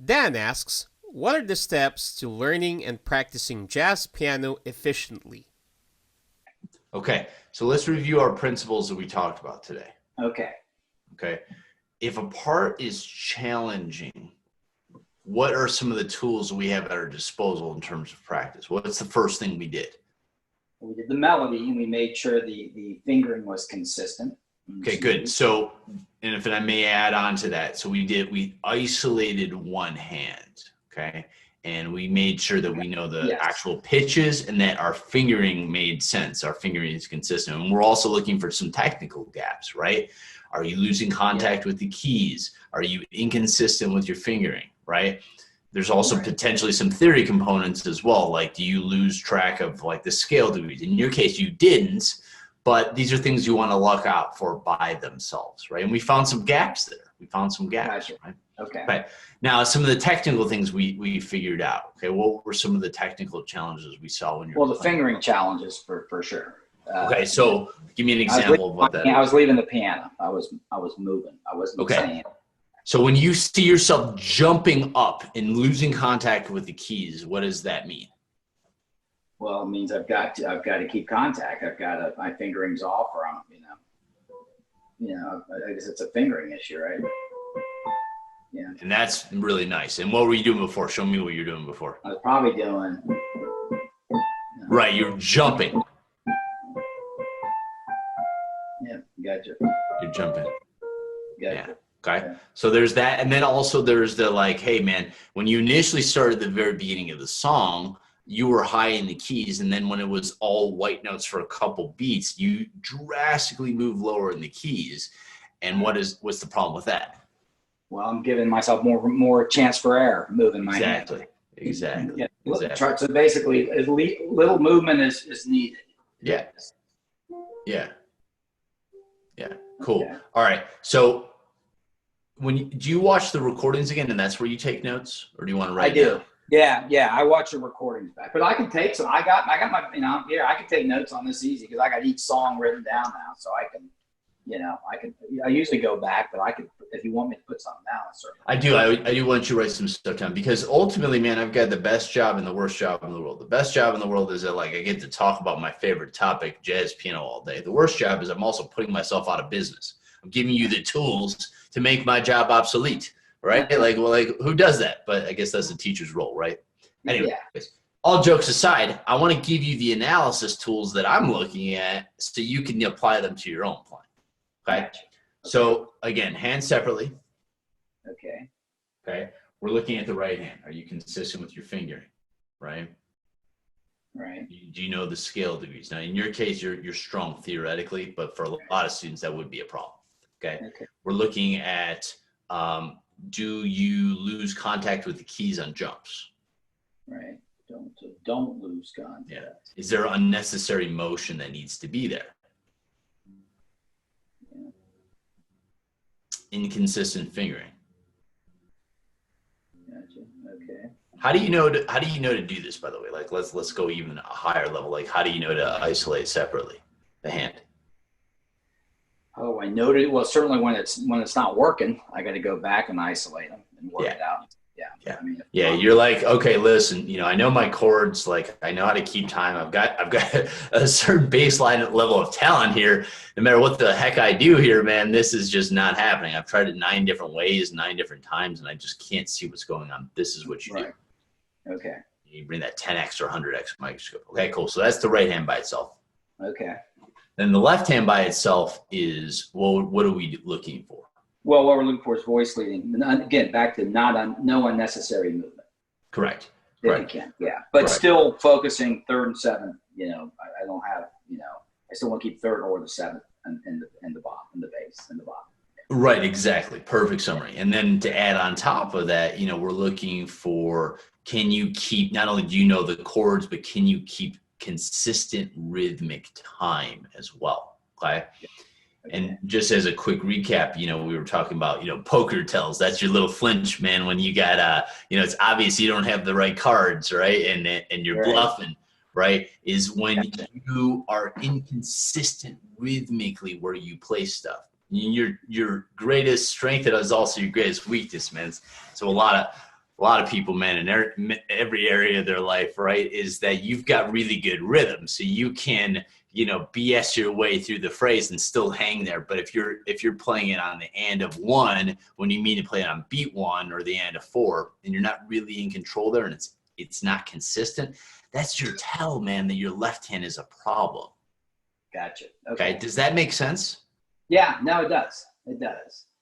Dan asks, what are the steps to learning and practicing jazz piano efficiently? Okay, so let's review our principles that we talked about today. Okay. Okay, if a part is challenging, what are some of the tools we have at our disposal in terms of practice? What's the first thing we did? We did the melody and we made sure the fingering was consistent. Okay, good. So, and if I may add on to that, so we isolated one hand, okay? And we made sure that we know the actual pitches and that our fingering made sense. Our fingering is consistent. And we're also looking for some technical gaps, right? Are you losing contact with the keys? Are you inconsistent with your fingering, right? There's also potentially some theory components as well. Like, do you lose track of like the scale degrees? In your case, you didn't, but these are things you want to look out for by themselves, right? And we found some gaps there. Right? Okay. Right. Now, some of the technical things we figured out. Okay, what were some of the technical challenges we saw when you were the fingering challenges for sure. Okay, so give me an example of what that is. I was leaving the piano. I was moving. I wasn't staying. So when you see yourself jumping up and losing contact with the keys, what does that mean? Well, it means I've got to keep contact. My fingering's off, or I'm, I guess it's a fingering issue, right? Yeah. And that's really nice. And what were you doing before? Show me what you're doing before. I was probably doing. Right, you're jumping. Yeah, gotcha. You're jumping. Gotcha. Yeah. Okay. So there's that. And then also there's the like, hey man, when you initially started the very beginning of the song, you were high in the keys. And then when it was all white notes for a couple beats, you drastically move lower in the keys. And what's the problem with that? Well, I'm giving myself more chance for error, moving my hand. Exactly. Yeah. So basically, little movement is needed. Yeah. Cool. Okay. All right. So do you watch the recordings again, and that's where you take notes, or do you want to write? I do. Yeah. I watch the recordings back, but I can take some. I got my, I can take notes on this easy because I got each song written down now, so I can. I usually go back, but I could, if you want me to put something down, certainly. I do. I do want you to write some stuff down because ultimately, man, I've got the best job and the worst job in the world. The best job in the world is that I get to talk about my favorite topic, jazz piano, all day. The worst job is I'm also putting myself out of business. I'm giving you the tools to make my job obsolete, right? Who does that? But I guess that's the teacher's role, right? Anyway, all jokes aside, I want to give you the analysis tools that I'm looking at so you can apply them to your own plan. Okay. So again, hands separately. Okay. We're looking at the right hand. Are you consistent with your fingering? Right. Do you know the scale degrees? Now, in your case, you're strong theoretically, but for a lot of students, that would be a problem. Okay. We're looking at, do you lose contact with the keys on jumps? Right. Don't lose contact. Yeah. Is there unnecessary motion that needs to be there? Inconsistent fingering. Gotcha. Okay. How do you know to do this, by the way? Like let's go even a higher level. Like how do you know to isolate separately the hand? Oh, I noted. Well, certainly when it's not working, I got to go back and isolate them and work it out. Yeah. You're like, okay, listen, I know my chords, like I know how to keep time. I've got a certain baseline level of talent here. No matter what the heck I do here, man, this is just not happening. I've tried it 9 different ways, 9 different times, and I just can't see what's going on. This is what you do. Okay. You bring that 10x or 100x microscope. Okay, cool. So that's the right hand by itself. Okay. Then the left hand by itself is, well, what are we looking for? Well, what we're looking for is voice leading. Again, back to no unnecessary movement. Correct. If you can, but still focusing 3rd and 7th. I don't have, I still want to keep 3rd or the 7th and the bottom and the bass and the bottom. Right, exactly. Perfect summary. And then to add on top of that, we're looking for, can you keep, not only do you know the chords, but can you keep consistent rhythmic time as well? Okay. And just as a quick recap, we were talking about, poker tells. That's your little flinch, man, when you got, it's obvious you don't have the right cards, right? And you're bluffing, right? Is when you are inconsistent rhythmically where you play stuff. Your greatest strength is also your greatest weakness, man. So a lot of a lot of people, man, in every area of their life, right, is that you've got really good rhythm. So you can, BS your way through the phrase and still hang there. But if you're playing it on the and of one, when you mean to play it on beat one or the and of four, and you're not really in control there, and it's not consistent, that's your tell, man, that your left hand is a problem. Gotcha. Okay. Does that make sense? Yeah, no, it does. It does.